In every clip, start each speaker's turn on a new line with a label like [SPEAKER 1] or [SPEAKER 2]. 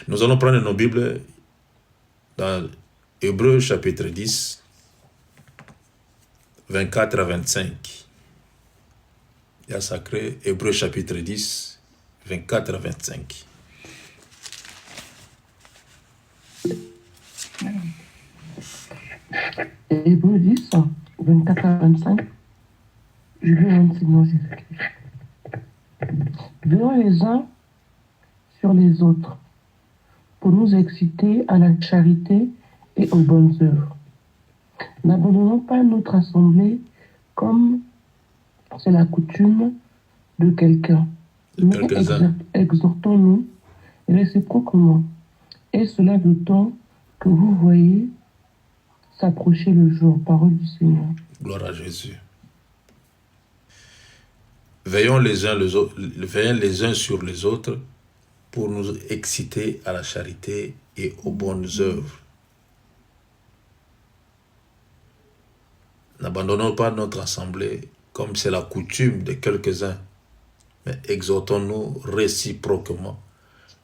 [SPEAKER 1] Nous allons prendre nos Bibles dans Hébreux chapitre 10, 24 à 25. Il y a sacré Hébreux chapitre 10, 24 à 25.
[SPEAKER 2] Hébreux 10, 24 à 25. Je vais enseigner Jésus-Christ. Veillons les uns sur les autres pour nous exciter à la charité et aux bonnes œuvres. N'abandonnons pas notre assemblée comme c'est la coutume de quelqu'un, mais exhortons-nous réciproquement, et cela d'autant que vous voyez s'approcher le jour. Parole du Seigneur.
[SPEAKER 1] Gloire à Jésus. Veillons les uns sur les autres pour nous exciter à la charité et aux bonnes œuvres. N'abandonnons pas notre assemblée comme c'est la coutume de quelques-uns, mais exhortons-nous réciproquement.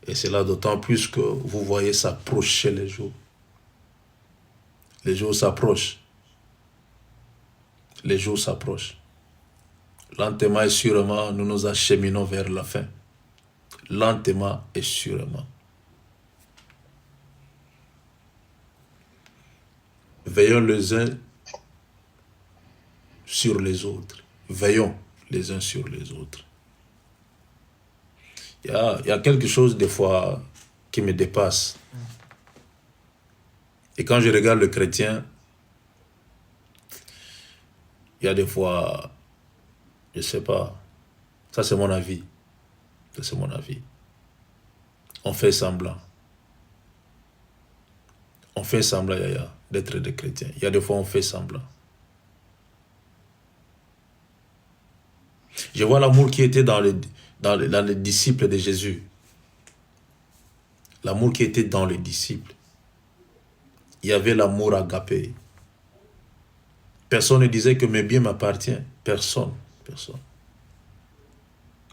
[SPEAKER 1] Et cela d'autant plus que vous voyez s'approcher les jours. Les jours s'approchent. Les jours s'approchent. Lentement et sûrement, nous nous acheminons vers la fin. Lentement et sûrement. Veillons les uns sur les autres. Veillons les uns sur les autres. Il y a quelque chose des fois qui me dépasse. Et quand je regarde le chrétien, il y a des fois, je ne sais pas, ça c'est mon avis. Ça c'est mon avis. On fait semblant. On fait semblant, Yaya, d'être des chrétiens. Il y a des fois on fait semblant. Je vois l'amour qui était dans les disciples de Jésus. L'amour qui était dans les disciples. Il y avait l'amour agapé. Personne ne disait que mes biens m'appartiennent. Personne.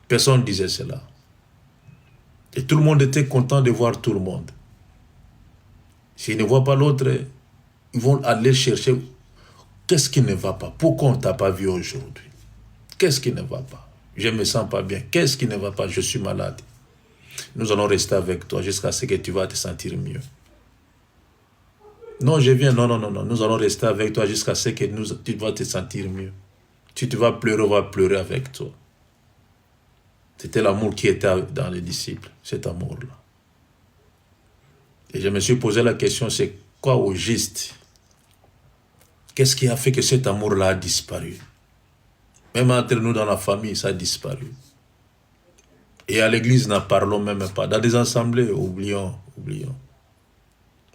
[SPEAKER 1] Personne ne disait cela. Et tout le monde était content de voir tout le monde. S'ils ne voient pas l'autre, ils vont aller chercher qu'est-ce qui ne va pas. Pourquoi on ne t'a pas vu aujourd'hui? Qu'est-ce qui ne va pas? Je ne me sens pas bien. Qu'est-ce qui ne va pas? Je suis malade. Nous allons rester avec toi jusqu'à ce que tu vas te sentir mieux. Non, je viens. Non. Nous allons rester avec toi jusqu'à ce que tu vas te sentir mieux. Si tu vas pleurer, on va pleurer avec toi. C'était l'amour qui était dans les disciples, cet amour-là. Et je me suis posé la question, c'est quoi au juste? Qu'est-ce qui a fait que cet amour-là a disparu? Même entre nous dans la famille, ça a disparu. Et à l'église, n'en parlons même pas. Dans des assemblées, oublions.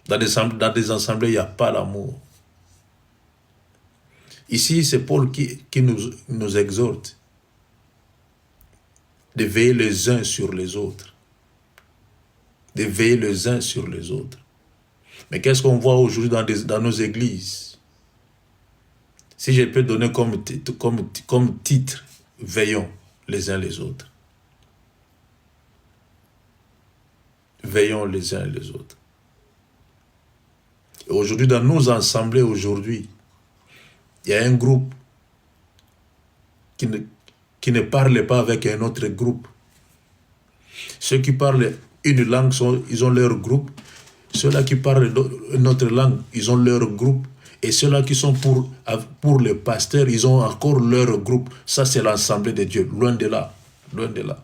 [SPEAKER 1] Dans des assemblées, il n'y a pas l'amour. Ici, c'est Paul qui nous exhorte de veiller les uns sur les autres. De veiller les uns sur les autres. Mais qu'est-ce qu'on voit aujourd'hui dans nos églises? Si je peux donner comme titre, veillons les uns les autres. Veillons les uns les autres. Et aujourd'hui, dans nos assemblées aujourd'hui, il y a un groupe qui ne parle pas avec un autre groupe. Ceux qui parlent une langue, ils ont leur groupe. Ceux-là qui parlent une autre langue, ils ont leur groupe. Et ceux-là qui sont pour les pasteurs, ils ont encore leur groupe. Ça, c'est l'assemblée de Dieu. Loin de là. Loin de là.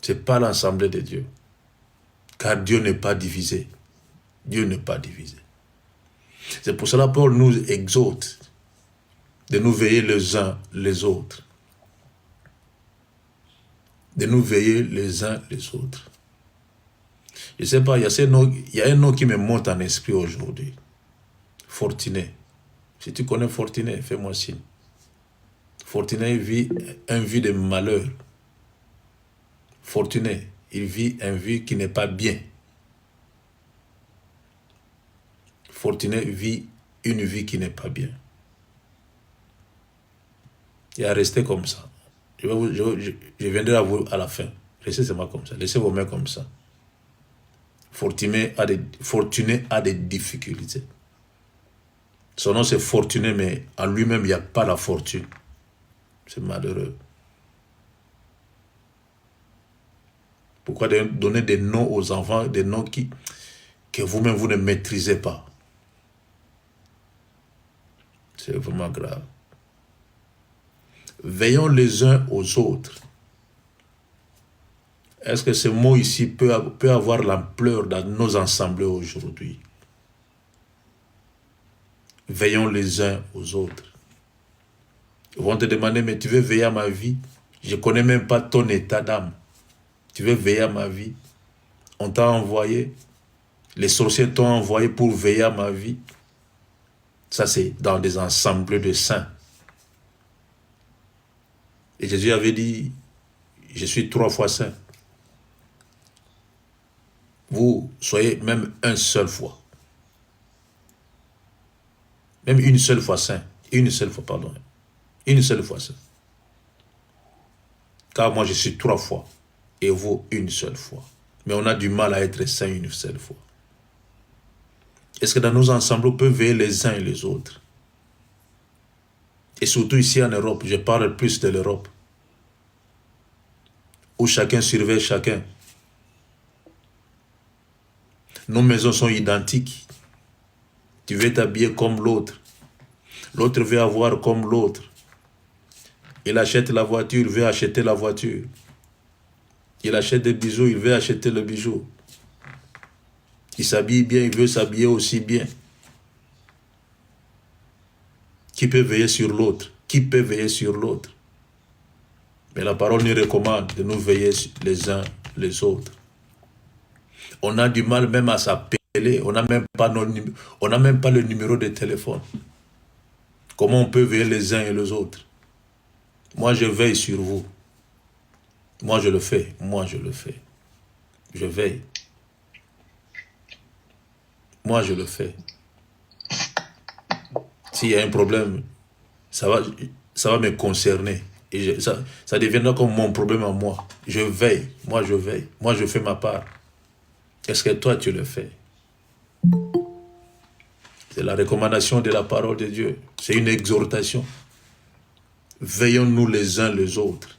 [SPEAKER 1] Ce n'est pas l'assemblée de Dieu. Car Dieu n'est pas divisé. Dieu n'est pas divisé. C'est pour cela que Paul nous exhorte de nous veiller les uns les autres. De nous veiller les uns les autres. Je ne sais pas, il y a un nom qui me monte en esprit aujourd'hui. Fortuné. Si tu connais Fortuné, fais-moi signe. Fortuné vit un vie de malheur. Fortuné, il vit un vie qui n'est pas bien. Fortuné vit une vie qui n'est pas bien. Il a resté comme ça. Je viendrai à vous à la fin. Laissez-moi comme ça. Laissez vos mains comme ça. Fortuné a des difficultés. Son nom c'est Fortuné, mais en lui-même, il n'y a pas la fortune. C'est malheureux. Pourquoi donner des noms aux enfants, des noms que vous-même vous ne maîtrisez pas? C'est vraiment grave. Veillons les uns aux autres. Est-ce que ce mot ici peut avoir l'ampleur dans nos assemblées aujourd'hui? Veillons les uns aux autres. Ils vont te demander, mais tu veux veiller à ma vie? Je ne connais même pas ton état d'âme. Tu veux veiller à ma vie? On t'a envoyé. Les sorciers t'ont envoyé pour veiller à ma vie. Ça, c'est dans des assemblées de saints. Et Jésus avait dit, je suis 3 fois saint. Vous soyez même une seule fois. Même une seule fois saint. Une seule fois, pardon. Une seule fois saint. Car moi, je suis 3 fois. Et vous, une seule fois. Mais on a du mal à être saint une seule fois. Est-ce que dans nos ensembles, on peut veiller les uns et les autres? Et surtout ici en Europe, je parle plus de l'Europe, où chacun surveille chacun. Nos maisons sont identiques. Tu veux t'habiller comme l'autre. L'autre veut avoir comme l'autre. Il achète la voiture, il veut acheter la voiture. Il achète des bijoux, il veut acheter le bijou. Il s'habille bien, il veut s'habiller aussi bien. Qui peut veiller sur l'autre? Qui peut veiller sur l'autre? Mais la parole nous recommande de nous veiller les uns les autres. On a du mal même à s'appeler, on n'a même pas le numéro de téléphone. Comment on peut veiller les uns et les autres? Moi, je veille sur vous. Moi, je le fais. Moi, je le fais. Je veille. Moi, je le fais. S'il y a un problème, ça va me concerner. Et ça deviendra comme mon problème à moi. Je veille. Moi, je veille. Moi, je fais ma part. Est-ce que toi, tu le fais? C'est la recommandation de la parole de Dieu. C'est une exhortation. Veillons-nous les uns les autres.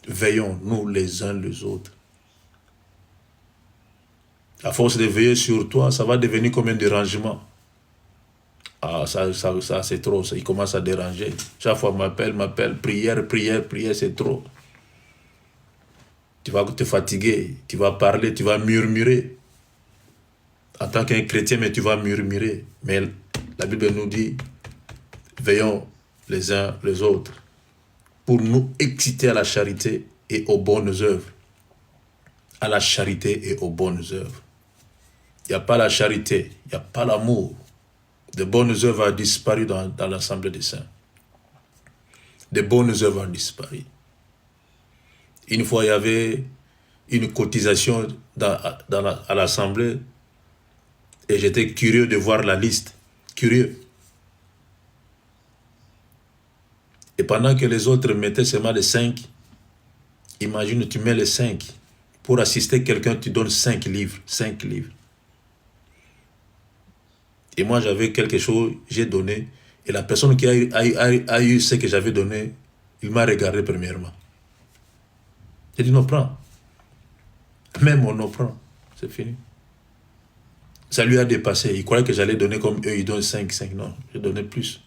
[SPEAKER 1] Veillons-nous les uns les autres. À force de veiller sur toi, ça va devenir comme un dérangement. Ah, ça c'est trop. Ça, il commence à déranger. Chaque fois, m'appelle, prière, c'est trop. Tu vas te fatiguer, tu vas parler, tu vas murmurer. En tant qu'un chrétien, mais tu vas murmurer. Mais la Bible nous dit, veillons les uns les autres pour nous exciter à la charité et aux bonnes œuvres. À la charité et aux bonnes œuvres. Il n'y a pas la charité, il n'y a pas l'amour. De bonnes œuvres ont disparu dans l'assemblée des saints. De bonnes œuvres ont disparu. Une fois, il y avait une cotisation à l'assemblée et j'étais curieux de voir la liste. Curieux. Et pendant que les autres mettaient seulement les 5, imagine, tu mets les 5. Pour assister quelqu'un, tu donnes 5 livres. 5 livres. Et moi, j'avais quelque chose, j'ai donné. Et la personne qui a eu ce que j'avais donné, il m'a regardé premièrement. J'ai dit, non, prends. Même on en prend. C'est fini. Ça lui a dépassé. Il croyait que j'allais donner comme eux, ils donnent 5. Non, je donnais plus.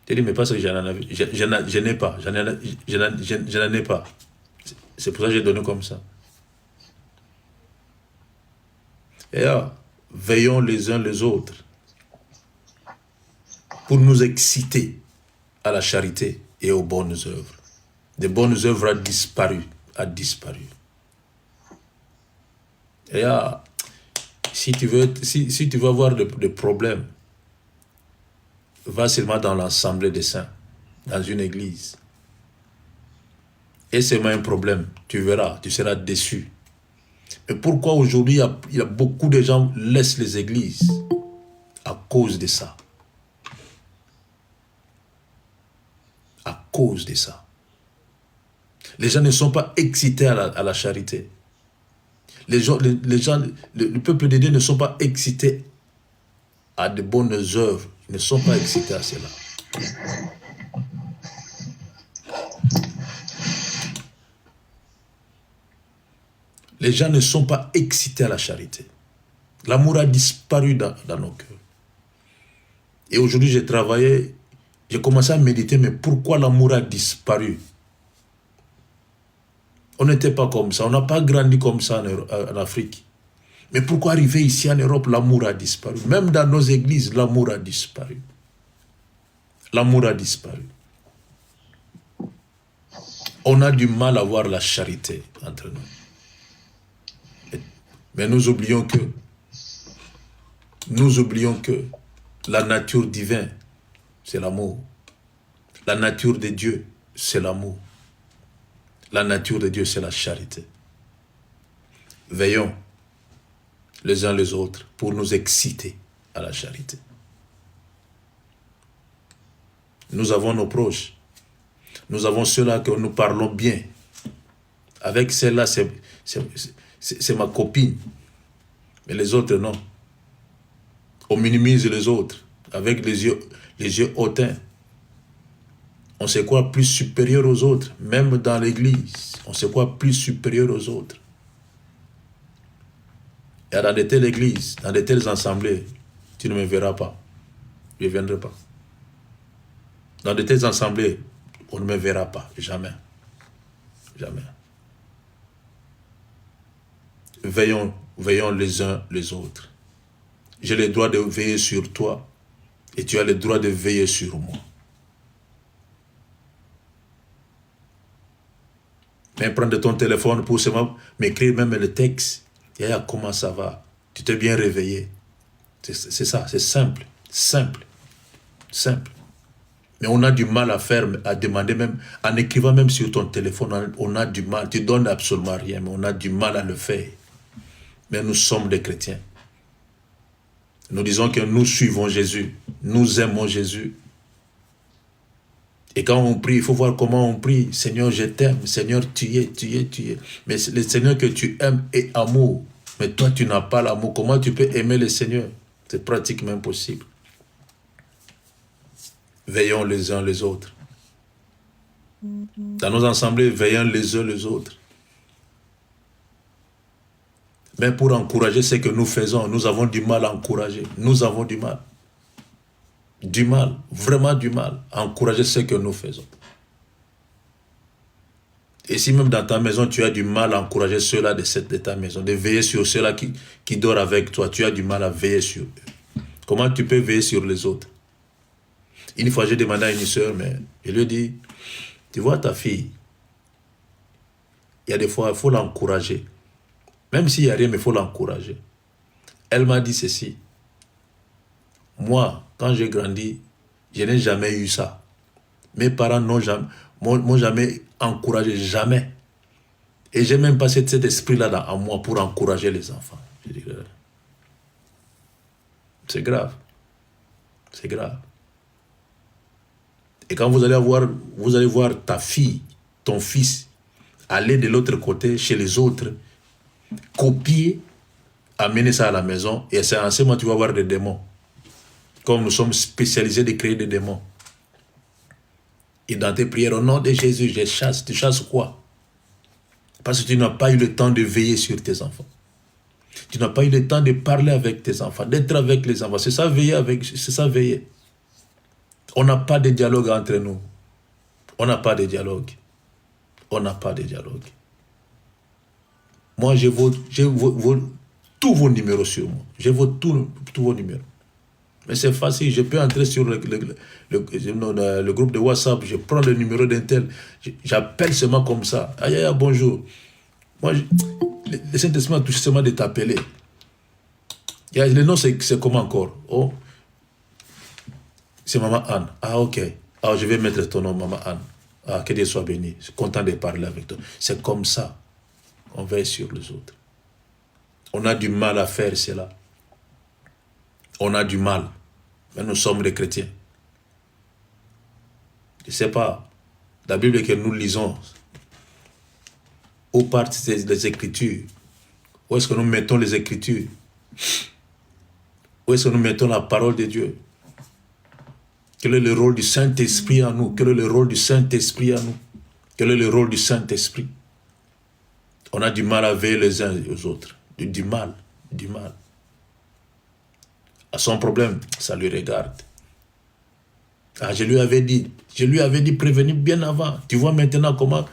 [SPEAKER 1] J'ai dit, mais parce que je n'ai pas. Je n'en ai pas. C'est pour ça que j'ai donné comme ça. Et là, veillons les uns les autres pour nous exciter à la charité et aux bonnes œuvres. Des bonnes œuvres a disparu. Et là, si tu veux avoir des problèmes, va seulement dans l'assemblée des saints, dans une église. Et c'est un problème, tu verras, tu seras déçu. Et pourquoi aujourd'hui il y a beaucoup de gens qui laissent les églises? À cause de ça. À cause de ça. Les gens ne sont pas excités à la charité. le peuple de Dieu ne sont pas excités à de bonnes œuvres. Ils ne sont pas excités à cela. Les gens ne sont pas excités à la charité. L'amour a disparu dans nos cœurs. Et aujourd'hui, j'ai commencé à méditer, mais pourquoi l'amour a disparu? On n'était pas comme ça, on n'a pas grandi comme ça en Afrique. Mais pourquoi arriver ici en Europe, l'amour a disparu? Même dans nos églises, l'amour a disparu. L'amour a disparu. On a du mal à voir la charité entre nous. Mais nous oublions que la nature divine, c'est l'amour. La nature de Dieu, c'est l'amour. La nature de Dieu, c'est la charité. Veillons les uns les autres pour nous exciter à la charité. Nous avons nos proches. Nous avons ceux-là que nous parlons bien. Avec celle-là, c'est ma copine. Mais les autres, non. On minimise les autres avec les yeux hautains. On se croit plus supérieur aux autres, même dans l'église. On se croit plus supérieur aux autres. Et dans de telles églises, dans de telles assemblées, tu ne me verras pas. Je ne viendrai pas. Dans de telles assemblées, on ne me verra pas. Jamais. Jamais. Veillons les uns les autres. J'ai le droit de veiller sur toi et tu as le droit de veiller sur moi. Mais prendre ton téléphone pour seulement m'écrire même le texte. Yaya, comment ça va? Tu t'es bien réveillé. C'est ça, c'est simple. Simple. Simple. Mais on a du mal à faire, à demander même, en écrivant même sur ton téléphone, on a du mal. Tu donnes absolument rien, mais on a du mal à le faire. Mais nous sommes des chrétiens. Nous disons que nous suivons Jésus. Nous aimons Jésus. Et quand on prie, il faut voir comment on prie. Seigneur, je t'aime. Seigneur, tu es. Mais le Seigneur que tu aimes est amour. Mais toi, tu n'as pas l'amour. Comment tu peux aimer le Seigneur? C'est pratiquement impossible. Veillons les uns les autres. Dans nos assemblées, veillons les uns les autres. Mais pour encourager ce que nous faisons, nous avons du mal à encourager. Nous avons du mal. Du mal, vraiment du mal à encourager ce que nous faisons. Et si même dans ta maison, tu as du mal à encourager ceux-là de ta maison, de veiller sur ceux-là qui dorment avec toi, tu as du mal à veiller sur eux. Comment tu peux veiller sur les autres? Une fois, j'ai demandé à une soeur, mais je lui ai dit, tu vois ta fille, il y a des fois, il faut l'encourager. Même s'il n'y a rien, mais il faut l'encourager. Elle m'a dit ceci. Moi, quand j'ai grandi, je n'ai jamais eu ça. Mes parents m'ont jamais encouragé, jamais. Et j'ai même pas cet esprit-là en moi pour encourager les enfants. Je dis, c'est grave. C'est grave. Et quand vous allez voir ta fille, ton fils, aller de l'autre côté, chez les autres, copier, amener ça à la maison, et c'est en ce moment tu vas voir des démons. Comme nous sommes spécialisés de créer des démons. Et dans tes prières, au nom de Jésus, je chasse. Tu chasses quoi? Parce que tu n'as pas eu le temps de veiller sur tes enfants. Tu n'as pas eu le temps de parler avec tes enfants, d'être avec les enfants. C'est ça veiller. On n'a pas de dialogue entre nous. On n'a pas de dialogue. On n'a pas de dialogue. Moi, j'ai tous vos numéros sur moi. J'ai tous vos numéros. Mais c'est facile, je peux entrer sur le groupe de WhatsApp, je prends le numéro d'un tel, j'appelle seulement comme ça. Aïe, aïe, bonjour. Moi, le Saint-Esprit m'a touché seulement de t'appeler. Le nom, c'est comment encore? Oh, c'est Maman Anne. Ah, ok. Ah, je vais mettre ton nom, Maman Anne. Ah, que Dieu soit béni. Je suis content de parler avec toi. C'est comme ça qu'on veille sur les autres. On a du mal à faire cela. On a du mal. Mais nous sommes des chrétiens. Je ne sais pas. La Bible que nous lisons, où partent les Écritures, Où est-ce que nous mettons les Écritures? Où est-ce que nous mettons la parole de Dieu? Quel est le rôle du Saint-Esprit en nous? Quel est le rôle du Saint-Esprit en nous? Quel est le rôle du Saint-Esprit? On a du mal à veiller les uns aux autres. Du mal, du mal. À son problème, ça lui regarde. Ah, je lui avais dit prévenir bien avant. Tu vois maintenant comment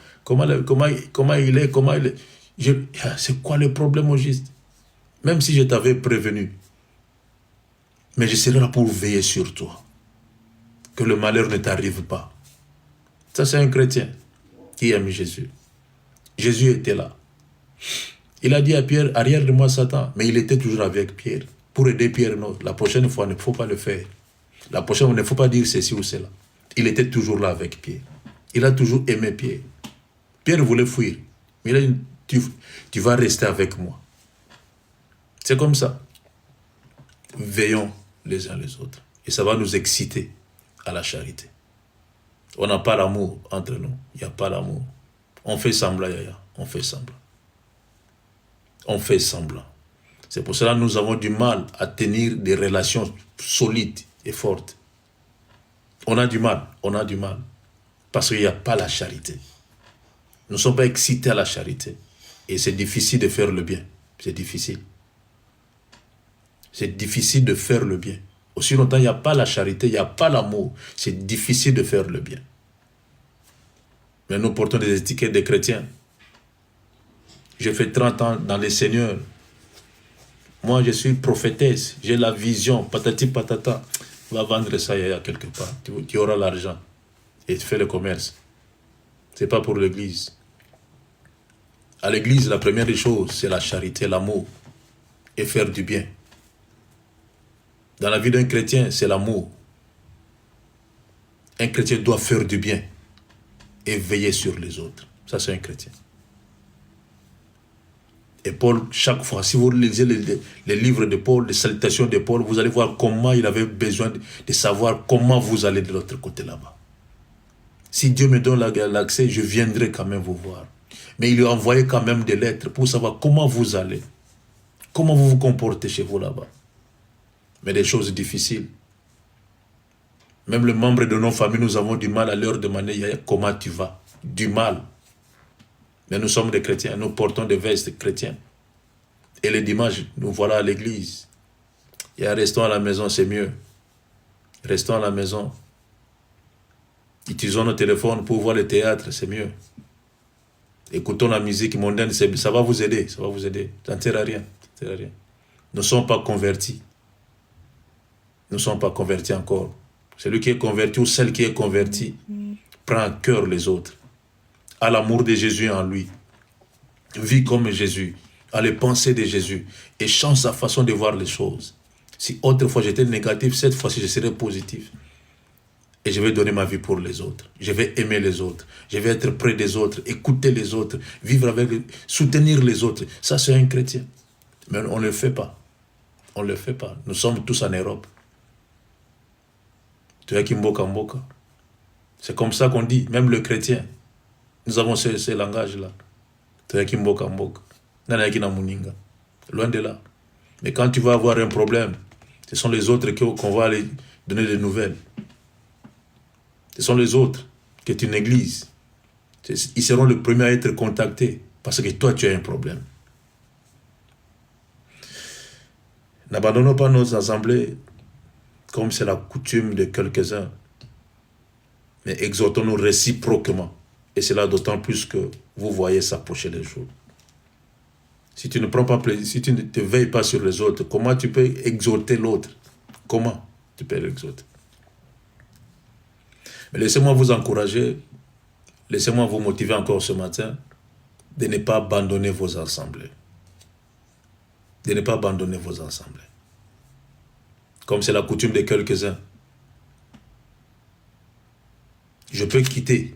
[SPEAKER 1] il est, c'est quoi le problème au juste? Même si je t'avais prévenu, mais je serai là pour veiller sur toi. Que le malheur ne t'arrive pas. Ça, c'est un chrétien qui aime Jésus. Jésus était là. Il a dit à Pierre, arrière de moi Satan, mais il était toujours avec Pierre. Pour aider Pierre, non, la prochaine fois, il ne faut pas le faire. La prochaine fois, il ne faut pas dire ceci ou cela. Il était toujours là avec Pierre. Il a toujours aimé Pierre. Pierre voulait fuir. Mais il a dit, tu vas rester avec moi. C'est comme ça. Veillons les uns les autres. Et ça va nous exciter à la charité. On n'a pas l'amour entre nous. Il n'y a pas l'amour. On fait semblant, Yaya. On fait semblant. On fait semblant. C'est pour cela que nous avons du mal à tenir des relations solides et fortes. On a du mal. Parce qu'il n'y a pas la charité. Nous ne sommes pas excités à la charité. Et c'est difficile de faire le bien. C'est difficile. C'est difficile de faire le bien. Aussi longtemps il n'y a pas la charité, il n'y a pas l'amour, c'est difficile de faire le bien. Mais nous portons des étiquettes de chrétiens. J'ai fait 30 ans dans les Seigneurs. Moi, je suis prophétesse, j'ai la vision, patati patata. Va vendre ça il y a quelque part. Tu auras l'argent et tu fais le commerce. Ce n'est pas pour l'église. À l'église, la première des choses, c'est la charité, l'amour et faire du bien. Dans la vie d'un chrétien, c'est l'amour. Un chrétien doit faire du bien et veiller sur les autres. Ça, c'est un chrétien. Et Paul, chaque fois, si vous lisez les livres de Paul, les salutations de Paul, vous allez voir comment il avait besoin de savoir comment vous allez de l'autre côté là-bas. Si Dieu me donne l'accès, je viendrai quand même vous voir. Mais il lui a envoyé quand même des lettres pour savoir comment vous allez. Comment vous vous comportez chez vous là-bas. Mais des choses difficiles. Même les membres de nos familles, nous avons du mal à leur demander comment tu vas. Du mal. Mais nous sommes des chrétiens, nous portons des vestes chrétiennes. Et les dimanches, nous voilà à l'église. Et restons à la maison, c'est mieux. Restons à la maison. Utilisons nos téléphones pour voir le théâtre, c'est mieux. Écoutons la musique mondaine, ça va vous aider, ça va vous aider. Ça ne sert à rien, ça ne sert à rien. Nous ne sommes pas convertis. Nous ne sommes pas convertis encore. Celui qui est converti ou celle qui est convertie prend à cœur les autres. A l'amour de Jésus en lui. Vit comme Jésus. A les pensées de Jésus. Et change sa façon de voir les choses. Si autrefois j'étais négatif, cette fois-ci je serai positif. Et je vais donner ma vie pour les autres. Je vais aimer les autres. Je vais être près des autres, écouter les autres, vivre avec, soutenir les autres. Ça, c'est un chrétien. Mais on ne le fait pas. On ne le fait pas. Nous sommes tous en Europe. Tu es Kimboka Mboka. C'est comme ça qu'on dit, même le chrétien. Nous avons ce langage-là. Tu es Kimboka Mboka. Loin de là. Mais quand tu vas avoir un problème, ce sont les autres qu'on va aller donner des nouvelles. Ce sont les autres que tu négliges. Ils seront les premiers à être contactés parce que toi, tu as un problème. N'abandonnons pas nos assemblées comme c'est la coutume de quelques-uns, mais exhortons-nous réciproquement. Et cela d'autant plus que vous voyez s'approcher les jours. Si tu ne prends pas plaisir, si tu ne te veilles pas sur les autres, comment tu peux exhorter l'autre? Comment tu peux l'exhorter? Mais laissez-moi vous encourager, laissez-moi vous motiver encore ce matin de ne pas abandonner vos assemblées. De ne pas abandonner vos assemblées. Comme c'est la coutume de quelques-uns. Je peux quitter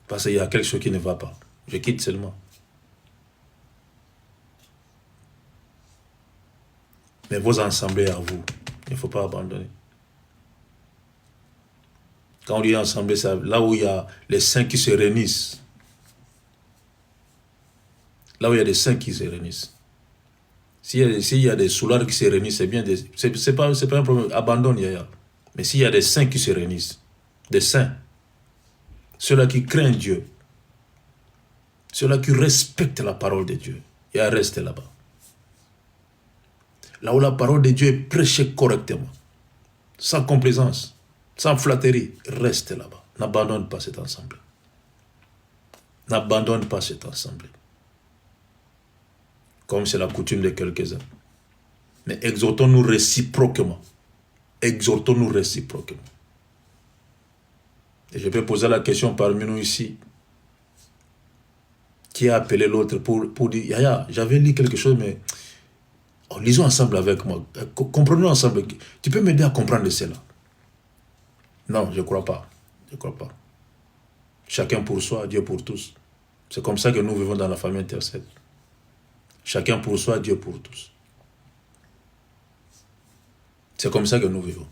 [SPEAKER 1] parce qu'il y a quelque chose qui ne va pas. Je quitte seulement. Mais vos assemblées à vous, il ne faut pas abandonner. Quand on dit assemblée, c'est là où il y a les saints qui se réunissent. Là où il y a des saints qui se réunissent. S'il y a des soulards qui se réunissent, c'est bien. C'est pas un problème. Abandonne, Yaya. Mais s'il y a des saints qui se réunissent, des saints, ceux-là qui craignent Dieu, ceux-là qui respectent la parole de Dieu, il y a rester là-bas. Là où la parole de Dieu est prêchée correctement, sans complaisance, sans flatterie, reste là-bas. N'abandonne pas cette assemblée. N'abandonne pas cette assemblée. Comme c'est la coutume de quelques-uns. Mais exhortons-nous réciproquement. Exhortons-nous réciproquement. Et je peux poser la question parmi nous ici. Qui a appelé l'autre pour dire, Yaya, j'avais lu quelque chose, mais lisons ensemble avec moi. Comprenons ensemble. Tu peux m'aider à comprendre cela? Non, je ne crois pas. Je ne crois pas. Chacun pour soi, Dieu pour tous. C'est comme ça que nous vivons dans la famille intercède. Chacun pour soi, Dieu pour tous. C'est comme ça que nous vivons.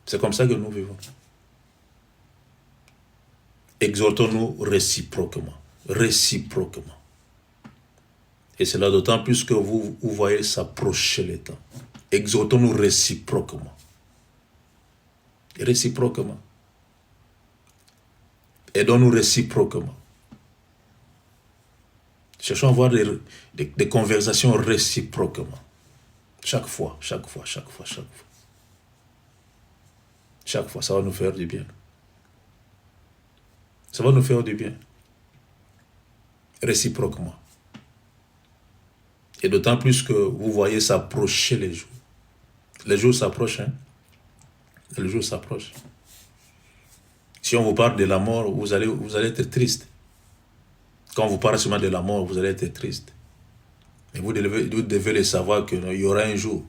[SPEAKER 1] C'est comme ça que nous vivons. Exhortons-nous réciproquement. Réciproquement. Et c'est là d'autant plus que vous voyez s'approcher les temps. Exhortons-nous réciproquement. Réciproquement. Aidons-nous réciproquement. Cherchons à avoir des conversations réciproquement. Chaque fois. Chaque fois, ça va nous faire du bien. Ça va nous faire du bien. Réciproquement. Et d'autant plus que vous voyez s'approcher les jours. Les jours s'approchent, hein. Les jours s'approchent. Si on vous parle de la mort, vous allez être triste. Quand on vous parle seulement de la mort, vous allez être triste. Mais vous devez le savoir qu'il y aura un jour.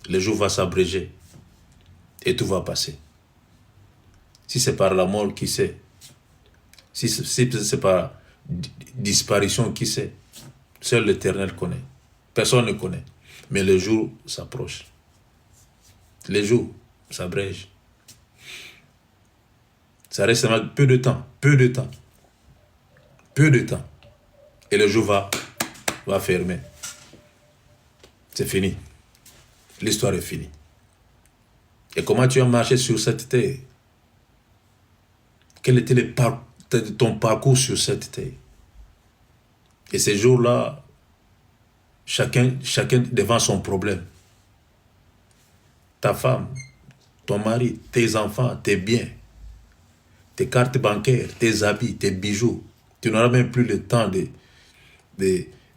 [SPEAKER 1] Le jour va s'abréger. Et tout va passer. Si c'est par la mort, qui sait? Si c'est par disparition, qui sait? Seul l'Éternel connaît. Personne ne connaît. Mais le jour s'approche. Les jours s'abrègent. Ça reste seulement peu de temps. Et le jour va fermer. C'est fini. L'histoire est finie. Et comment tu as marché sur cette terre? Quel était ton parcours sur cette terre? Et ces jours-là, chacun devant son problème. Ta femme, ton mari, tes enfants, tes biens, tes cartes bancaires, tes habits, tes bijoux. Tu n'auras même plus le temps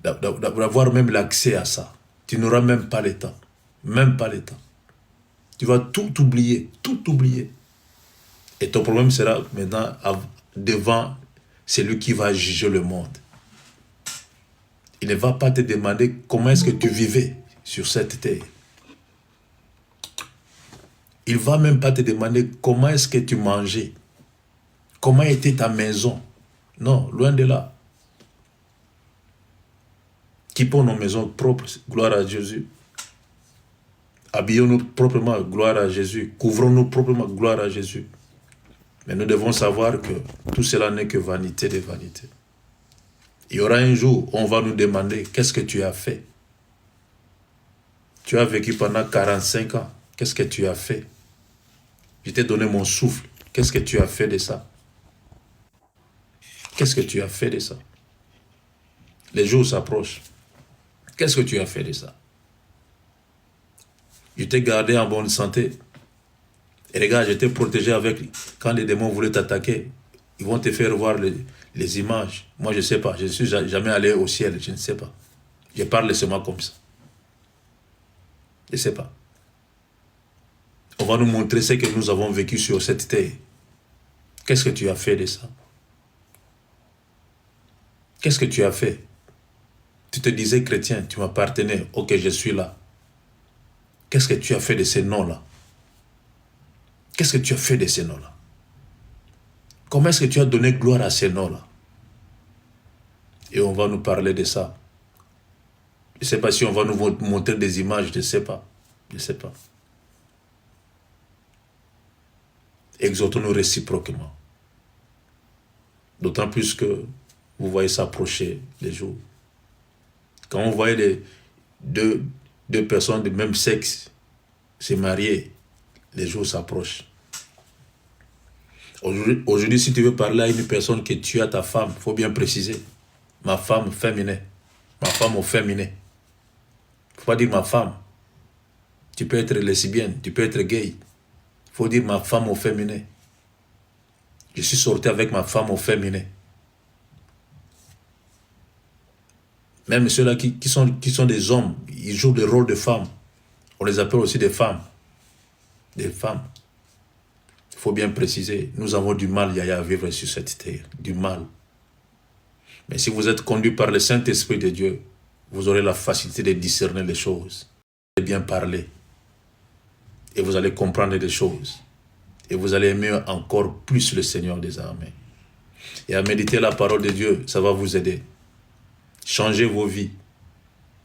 [SPEAKER 1] d'avoir même l'accès à ça. Tu n'auras même pas le temps. Même pas le temps. Tu vas tout oublier. Et ton problème sera maintenant devant celui qui va juger le monde. Il ne va pas te demander comment est-ce que tu vivais sur cette terre. Il ne va même pas te demander comment est-ce que tu mangeais. Comment était ta maison. Non, loin de là. Keepons nos maisons propres, gloire à Jésus. Habillons-nous proprement, gloire à Jésus. Couvrons-nous proprement, gloire à Jésus. Mais nous devons savoir que tout cela n'est que vanité de vanité. Il y aura un jour où on va nous demander qu'est-ce que tu as fait. Tu as vécu pendant 45 ans. Qu'est-ce que tu as fait? Je t'ai donné mon souffle. Qu'est-ce que tu as fait de ça? Qu'est-ce que tu as fait de ça? Les jours s'approchent. Qu'est-ce que tu as fait de ça? Je t'ai gardé en bonne santé. Et regarde, je t'ai protégé avec... Quand les démons voulaient t'attaquer, ils vont te faire voir les images. Moi, je ne sais pas. Je ne suis jamais allé au ciel. Je ne sais pas. Je parle seulement comme ça. Je ne sais pas. On va nous montrer ce que nous avons vécu sur cette terre. Qu'est-ce que tu as fait de ça? Qu'est-ce que tu as fait? Tu te disais chrétien, tu m'appartenais. Ok, je suis là. Qu'est-ce que tu as fait de ces noms-là? Qu'est-ce que tu as fait de ces noms-là? Comment est-ce que tu as donné gloire à ces noms-là? Et on va nous parler de ça. Je ne sais pas si on va nous montrer des images, je ne sais pas. Je ne sais pas. Exhortons-nous réciproquement. D'autant plus que vous voyez s'approcher les jours. Quand on voit les deux personnes du même sexe se marier, les jours s'approchent. Aujourd'hui, si tu veux parler à une personne que tu as ta femme, il faut bien préciser. Ma femme féminine. Ma femme au féminin. Il ne faut pas dire ma femme. Tu peux être lesbienne, tu peux être gay. Il faut dire ma femme au féminin. Je suis sorti avec ma femme au féminin. Même ceux-là qui sont des hommes, ils jouent le rôle de femmes. On les appelle aussi des femmes. Des femmes. Il faut bien préciser, nous avons du mal, Yaya, à vivre sur cette terre. Du mal. Mais si vous êtes conduit par le Saint-Esprit de Dieu, vous aurez la facilité de discerner les choses. De bien parler. Et vous allez comprendre les choses. Et vous allez aimer encore plus le Seigneur des armées. Et à méditer la parole de Dieu, ça va vous aider. Changez vos vies.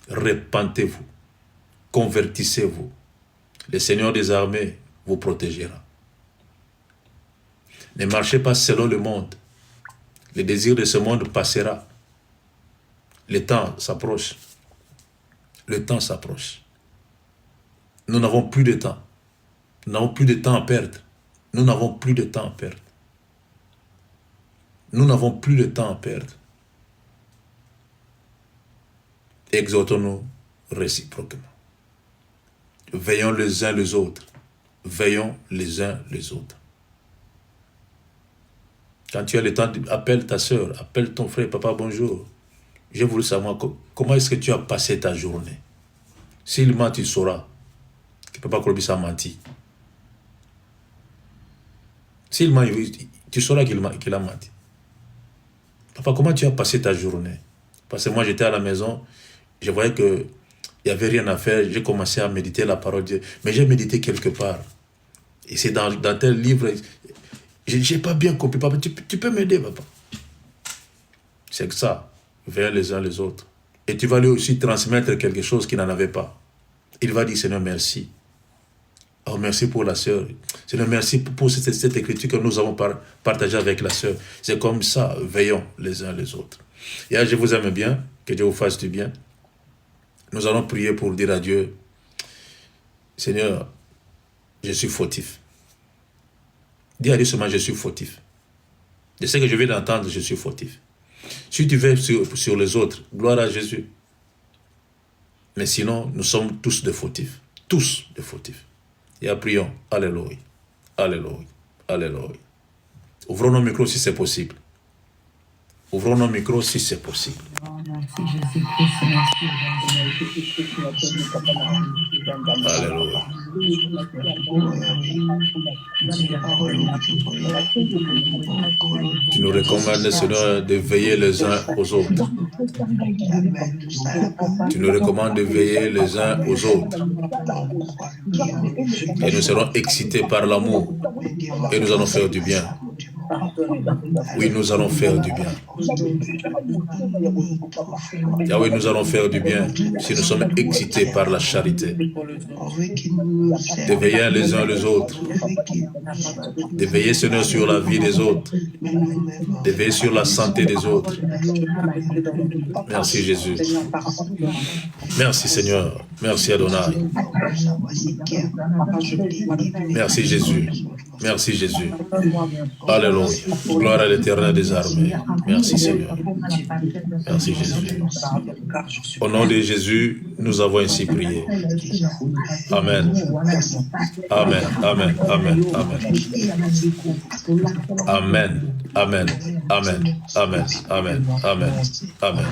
[SPEAKER 1] Repentez-vous. Convertissez-vous. Le Seigneur des armées vous protégera. Ne marchez pas selon le monde. Le désir de ce monde passera. Le temps s'approche. Le temps s'approche. Nous n'avons plus de temps. Nous n'avons plus de temps à perdre. Nous n'avons plus de temps à perdre. Nous n'avons plus de temps à perdre. Exhortons-nous réciproquement. Veillons les uns les autres. Veillons les uns les autres. Quand tu as le temps, appelle ta soeur, appelle ton frère, papa, bonjour. J'ai voulu savoir comment est-ce que tu as passé ta journée. S'il ment, tu sauras que papa Kolobi a menti. S'il ment, tu sauras qu'il a menti. Papa, comment tu as passé ta journée? Parce que moi, j'étais à la maison, je voyais qu'il n'y avait rien à faire, j'ai commencé à méditer la parole de Dieu. Mais j'ai médité quelque part. Et c'est dans tel livre, je n'ai pas bien compris. Papa, tu peux m'aider, papa? C'est que ça, vers les uns les autres. Et tu vas lui aussi transmettre quelque chose qu'il n'en avait pas. Il va dire, Seigneur, merci. Oh, merci pour la sœur. Seigneur, merci pour cette écriture que nous avons partagée avec la sœur. C'est comme ça, veillons les uns les autres. Et là, je vous aime bien, que Dieu vous fasse du bien. Nous allons prier pour dire à Dieu, Seigneur, je suis fautif. Dis à Dieu seulement, je suis fautif. De ce que je viens d'entendre, je suis fautif. Si tu veux sur les autres, gloire à Jésus. Mais sinon, nous sommes tous des fautifs. Tous des fautifs. Et prions. Alléluia. Alléluia. Alléluia. Ouvrons nos micros si c'est possible. Ouvrons nos micros si c'est possible. Alléluia. Tu nous recommandes, Seigneur, de veiller les uns aux autres. Tu nous recommandes de veiller les uns aux autres. Et nous serons excités par l'amour. Et nous allons faire du bien. Oui, nous allons faire du bien. Yahweh, nous allons faire du bien si nous sommes excités par la charité. De veiller les uns les autres. De veiller, Seigneur, sur la vie des autres. De veiller sur la santé des autres. Merci, Jésus. Merci, Seigneur. Merci, Adonai. Merci, Jésus. Merci, Jésus. Alléluia. Gloire à l'Éternel des armées. Merci, Seigneur. Merci, Jésus. Au nom de Jésus, nous avons ainsi prié. Amen. Amen. Amen. Amen. Amen. Amen. Amen. Amen. Amen. Amen. Amen. Amen.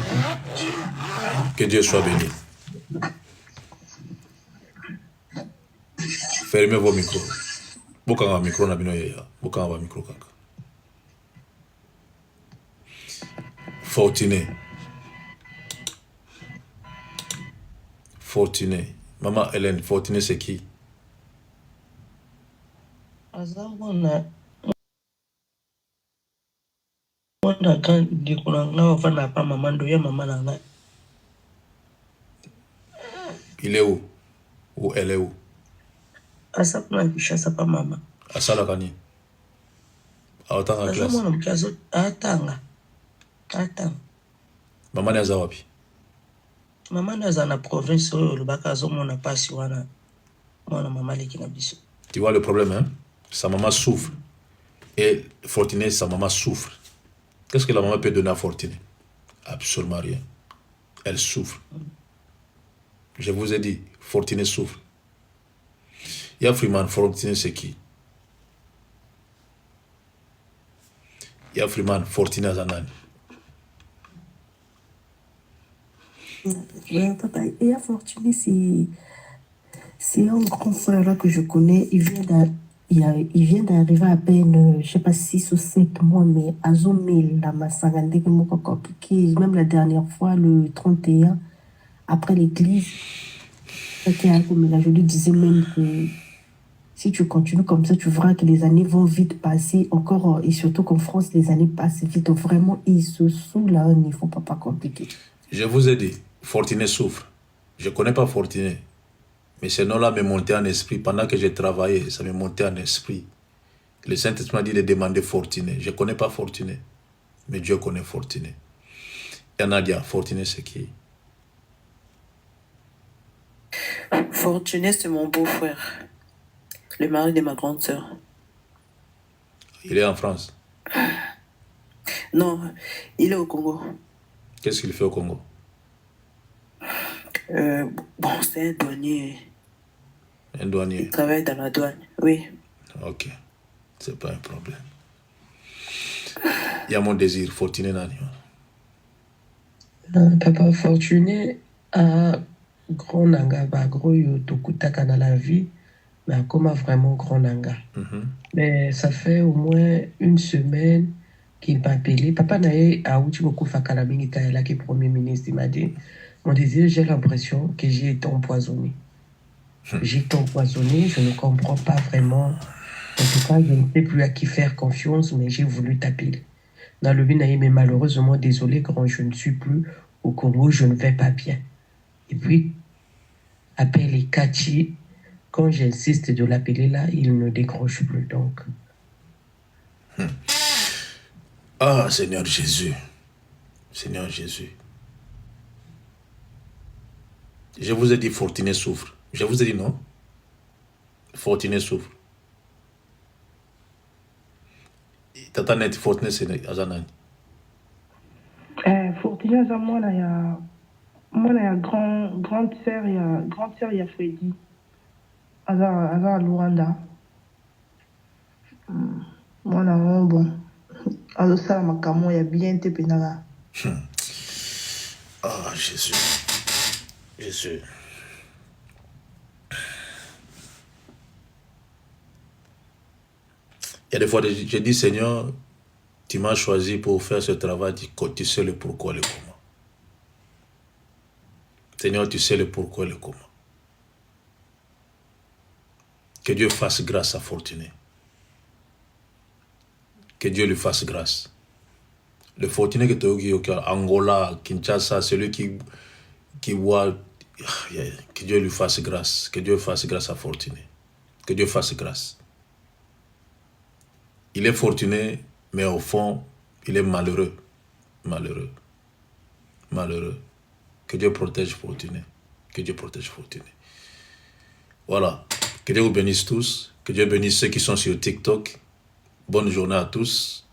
[SPEAKER 1] Que Dieu soit béni. Fermez vos micros. Bokanga micro na bino ya. Bokanga micro kaka. Fortuné. Fortuné. Maman Hélène, Fortuné c'est qui?
[SPEAKER 2] Azamona mwana kan dikunanga ofana pa maman doya maman nanga.
[SPEAKER 1] Il est où? Ou elle est où?
[SPEAKER 2] Asapna Kinshasa pa maman.
[SPEAKER 1] Asala kani? Aotanga
[SPEAKER 2] aza
[SPEAKER 1] classe.
[SPEAKER 2] mwana moke atanga.
[SPEAKER 1] Maman aza wapi?
[SPEAKER 2] Mama naza na province oyo olobaka azomona pasi wana mwana mama leki na biso.
[SPEAKER 1] Tu vois le problème, hein? Sa maman souffre. Et Fortuné, sa maman souffre. Qu'est-ce que la maman peut donner à Fortuné? Absolument rien. Elle souffre. Je vous ai dit, Fortuné souffre. Il y a Freeman, Fortuné, c'est qui? Il y a Freeman, Fortuné Zanani.
[SPEAKER 3] Papa, et Fortuné, c'est un grand frère là que je connais. Il vient d'arriver à peine, je sais pas, 6 ou 7 mois, mais à Zomil, la Massagande, même la dernière fois, le 31, après l'église, je lui disais même que si tu continues comme ça, tu verras que les années vont vite passer encore, et surtout qu'en France, les années passent vite. Vraiment, ils se saoulent à un niveau pas compliqué.
[SPEAKER 1] Je vous ai dit, Fortuné souffre. Je ne connais pas Fortuné. Mais ce nom-là me montait en esprit. Pendant que j'ai travaillé, ça me montait en esprit. Le Saint-Esprit m'a dit de demander Fortuné. Je ne connais pas Fortuné. Mais Dieu connaît Fortuné. Et Nadia, Fortuné, c'est qui?
[SPEAKER 4] Fortuné, c'est mon beau-frère. Le mari de ma grande sœur.
[SPEAKER 1] Il est en France.
[SPEAKER 4] Non, il est au Congo.
[SPEAKER 1] Qu'est-ce qu'il fait au Congo?
[SPEAKER 4] Bon, c'est un douanier.
[SPEAKER 1] Un douanier.
[SPEAKER 4] Il travaille dans la douane, oui.
[SPEAKER 1] Ok. C'est pas un problème. Il y a mon désir, Fortuné Nani.
[SPEAKER 2] Papa Fortuné a grand nanga, gros yo tokutaka dans la vie, mais comme vraiment grand nanga. Mais ça fait au moins une semaine qu'il m'a appelé. Papa Nae a outi beaucoup fakalamingi kaela qui est premier ministre. Il m'a dit, mon désir, j'ai l'impression que j'ai été empoisonné. J'ai été empoisonné, je ne comprends pas vraiment. En tout cas, je ne sais plus à qui faire confiance, mais j'ai voulu t'appeler. Dans le Binaï, mais malheureusement, désolé, quand je ne suis plus au Congo, je ne vais pas bien. Et puis, appelle Kachi. Quand j'insiste de l'appeler là, il ne décroche plus. Donc.
[SPEAKER 1] Ah, Seigneur Jésus. Seigneur Jésus. Je vous ai dit, Fortuné souffre. Je vous ai dit non. Fortuné souffre. Tata net Fortuné c'est Azanani.
[SPEAKER 5] Fortuné aza mwana ya grande sœur ya Freddy. Aza Luanda. Mwana mo bon. Azosala makambo ya bien te penaka.
[SPEAKER 1] Ah, Jésus. Jésus. Il y a des fois, je dis, Seigneur, tu m'as choisi pour faire ce travail, tu sais le pourquoi et le comment. Seigneur, tu sais le pourquoi et le comment. Que Dieu fasse grâce à Fortuné. Que Dieu lui fasse grâce. Le Fortuné que tu as Angola, Kinshasa, celui qui voit, que Dieu lui fasse grâce. Que Dieu fasse grâce à Fortuné. Que Dieu fasse grâce. Il est fortuné, mais au fond, il est malheureux. Malheureux. Malheureux. Que Dieu protège Fortuné. Que Dieu protège Fortuné. Voilà. Que Dieu vous bénisse tous. Que Dieu bénisse ceux qui sont sur TikTok. Bonne journée à tous.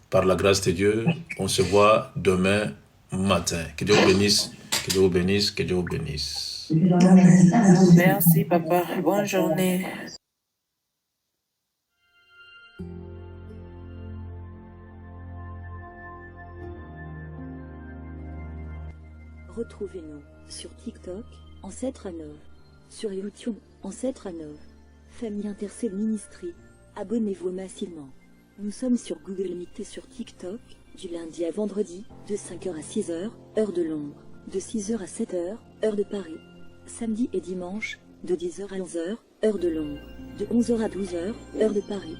[SPEAKER 1] Par la grâce de Dieu, on se voit demain matin. Que Dieu vous bénisse. Que Dieu vous bénisse. Que Dieu vous bénisse.
[SPEAKER 4] Merci, papa. Bonne journée.
[SPEAKER 6] Retrouvez-nous sur TikTok, Ancêtre Anov, sur YouTube, Ancêtre Anov, Famille Intercelle Ministry. Abonnez-vous massivement. Nous sommes sur Google Meet et sur TikTok, du lundi à vendredi, de 5h à 6h, heure de Londres, de 6h à 7h, heure de Paris. Samedi et dimanche, de 10h à 11h, heure de Londres, de 11h à 12h, heure de Paris.